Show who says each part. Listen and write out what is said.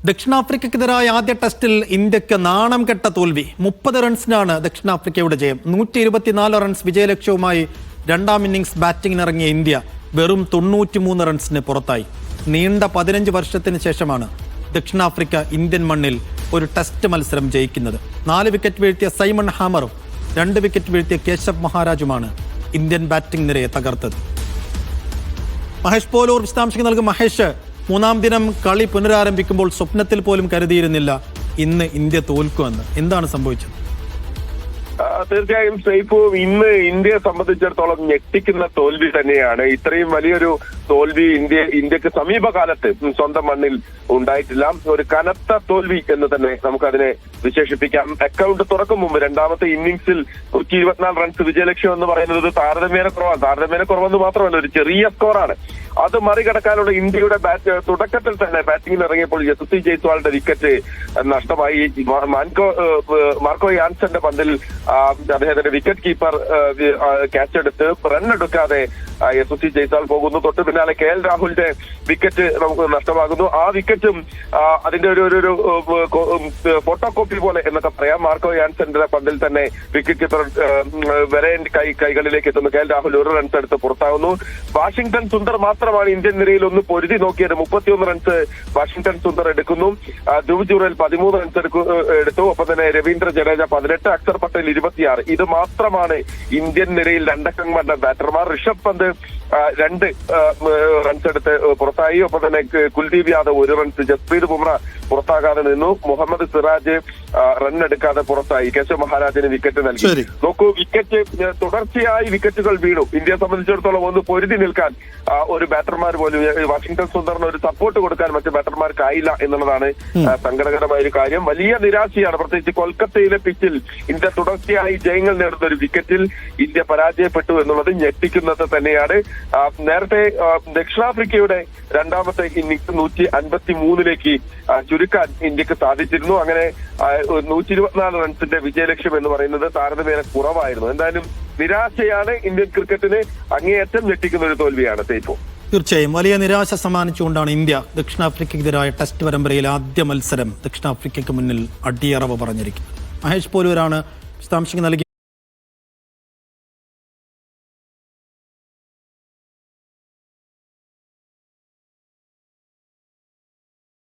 Speaker 1: ദക്ഷിണാഫ്രിക്കയ്ക്കെതിരായ ആദ്യ ടെസ്റ്റിൽ ഇന്ത്യക്ക് നാണം കെട്ട തോൽവി. 30 റൺസിനാണ് ദക്ഷിണാഫ്രിക്കയുടെ ജയം. 124 റൺസ് വിജയലക്ഷ്യവുമായി രണ്ടാം ഇന്നിംഗ്സ് ബാറ്റിംഗിനിറങ്ങിയ ഇന്ത്യ വെറും 93 റൺസിന് പുറത്തായി. നീണ്ട 15 വർഷത്തിന് ശേഷമാണ് ദക്ഷിണാഫ്രിക്ക ഇന്ത്യൻ മണ്ണിൽ ഒരു ടെസ്റ്റ് മത്സരം ജയിക്കുന്നത്. 4 വിക്കറ്റ് വീഴ്ത്തിയ സൈമൺ ഹാമറും 2 വിക്കറ്റ് വീഴ്ത്തിയ കേശവ് മഹാരാജുമാണ് ഇന്ത്യൻ ബാറ്റിംഗ് നിരയെ തകർത്തത്. മഹേഷ് പോലൂർ വിശദാംശങ്ങൾ നൽകും. മഹേഷ്, മൂന്നാം ദിനം കളി പുനരാരംഭിക്കുമ്പോൾ സ്വപ്നത്തിൽ പോലും കരുതിയിരുന്നില്ല ഇന്ന് ഇന്ത്യ തോൽക്കുമെന്ന്. എന്താണ് സംഭവിച്ചത്?
Speaker 2: തീർച്ചയായും സൈഫു, ഇന്ന് ഇന്ത്യയെ സംബന്ധിച്ചിടത്തോളം ഞെട്ടിക്കുന്ന തോൽവി തന്നെയാണ്. ഇത്രയും വലിയൊരു തോൽവി ഇന്ത്യക്ക് സമീപകാലത്ത് സ്വന്തം മണ്ണിൽ ഉണ്ടായിട്ടില്ല. ഒരു കനത്ത തോൽവി എന്ന് തന്നെ നമുക്കതിനെ വിശേഷിപ്പിക്കാം. അക്കൗണ്ട് തുറക്കും മുമ്പ് രണ്ടാമത്തെ ഇന്നിംഗ്സിൽ 124 റൺസ് വിജയലക്ഷ്യം എന്ന് പറയുന്നത് താരതമ്യേന കുറവെന്ന് മാത്രമല്ല, ഒരു ചെറിയ സ്കോറാണ്. അത് മറികടക്കാനുള്ള ഇന്ത്യയുടെ തുടക്കത്തിൽ തന്നെ ബാറ്റിംഗിൽ ഇറങ്ങിയപ്പോൾ യശസ്വി ജയ്സ്വാളിന്റെ വിക്കറ്റ് നഷ്ടമായി. മാർക്കോ യാൻസന്റെ പന്തിൽ അദ്ദേഹത്തിന്റെ വിക്കറ്റ് കീപ്പർ ക്യാച്ച് എടുത്ത് റൺ എടുക്കാതെ യശസ്വി ജയ്സ്വാൾ പോകുന്നു. തൊട്ട് പിന്നാലെ KL രാഹുലിന്റെ വിക്കറ്റ് നമുക്ക് നഷ്ടമാകുന്നു. ആ വിക്കറ്റും അതിന്റെ ഒരു ഫോട്ടോ കോപ്പി പോലെ എന്നൊക്കെ പറയാം. മാർക്കോ യാൻസന്റെ പന്തിൽ തന്നെ വിക്കറ്റ് കീപ്പർ വരേന്റെ കൈകളിലേക്ക് എത്തുന്നു. KL രാഹുൽ 1 റൺസ് എടുത്ത് പുറത്താകുന്നു. വാഷിംഗ്ടൺ സുന്ദർ മാത്രമാണ് ഇന്ത്യൻ നിരയിൽ ഒന്ന് പൊരുതി നോക്കിയത്. 31 റൺസ് വാഷിംഗ്ടൺ സുന്ദർ എടുക്കുന്നു. ധ്രുവ് ജുറേൽ 13 റൺസ് എടുത്തു. ഒപ്പം തന്നെ രവീന്ദ്ര ജഡേജ 18, അക്ഷർ പട്ടേൽ 26. ഇത് മാത്രമാണ് ഇന്ത്യൻ നിരയിൽ രണ്ടക്കം കണ്ട ബാറ്റർമാർ. ഋഷഭ് പന്ത് 2 റൺസ് എടുത്ത് പുറത്തായി. ഒപ്പം തന്നെ കുൽദീപ് യാദവ് 1 റൺസ്, ജസ്പ്രീത് ബുംറ പുറത്താകാതെ നിന്നു. മുഹമ്മദ് സിറാജ് റൺ എടുക്കാതെ പുറത്തായി. കേശവ് മഹാരാജിന് വിക്കറ്റ് നൽകി. നോക്കൂ, വിക്കറ്റ് തുടർച്ചയായി വിക്കറ്റുകൾ വീണു. ഇന്ത്യയെ സംബന്ധിച്ചിടത്തോളം ഒന്ന് പൊരുതി നിൽക്കാൻ ഒരു ബാറ്റർമാർ പോലും, വാഷിംഗ്ടൺ സുന്ദറിന് ഒരു സപ്പോർട്ട് കൊടുക്കാൻ മറ്റ് ബാറ്റർമാർക്കായില്ല എന്നുള്ളതാണ് സങ്കടകരമായ ഒരു കാര്യം. വലിയ നിരാശയാണ്. പ്രത്യേകിച്ച് കൊൽക്കത്തയിലെ പിച്ചിൽ ഇന്ത്യ തുടർച്ചയായി ജയങ്ങൾ നേടുന്ന ഒരു വിക്കറ്റിൽ ഇന്ത്യ പരാജയപ്പെട്ടു എന്നുള്ളത് ഞെട്ടിക്കുന്നത് തന്നെയാണ്. നേരത്തെ ദക്ഷിണാഫ്രിക്കയുടെ രണ്ടാമത്തെ ഇന്നിംഗ്സ് 153ലേക്ക് ചുരുക്കാൻ ഇന്ത്യക്ക് സാധിച്ചിരുന്നു. അങ്ങനെ 124 റൺസിന്റെ വിജയലക്ഷ്യം എന്ന് പറയുന്നത് താരതമ്യേന കുറവായിരുന്നു. എന്തായാലും നിരാശയാണ്. ഇന്ത്യൻ ക്രിക്കറ്റിന് അങ്ങേയറ്റം ഞെട്ടിക്കുന്ന ഒരു തോൽവിയാണ് സൈഫു.
Speaker 1: തീർച്ചയായും വലിയ നിരാശ സമ്മാനിച്ചുകൊണ്ടാണ് ഇന്ത്യ ദക്ഷിണാഫ്രിക്കയ്ക്കെതിരായ ടെസ്റ്റ് പരമ്പരയിലെ ആദ്യ മത്സരം ദക്ഷിണാഫ്രിക്കയ്ക്ക് മുന്നിൽ അടിയറവ് പറഞ്ഞിരിക്കുന്നത്. മഹേഷ് പോലൂരാണ് വിശദാംശങ്ങൾ നൽകി.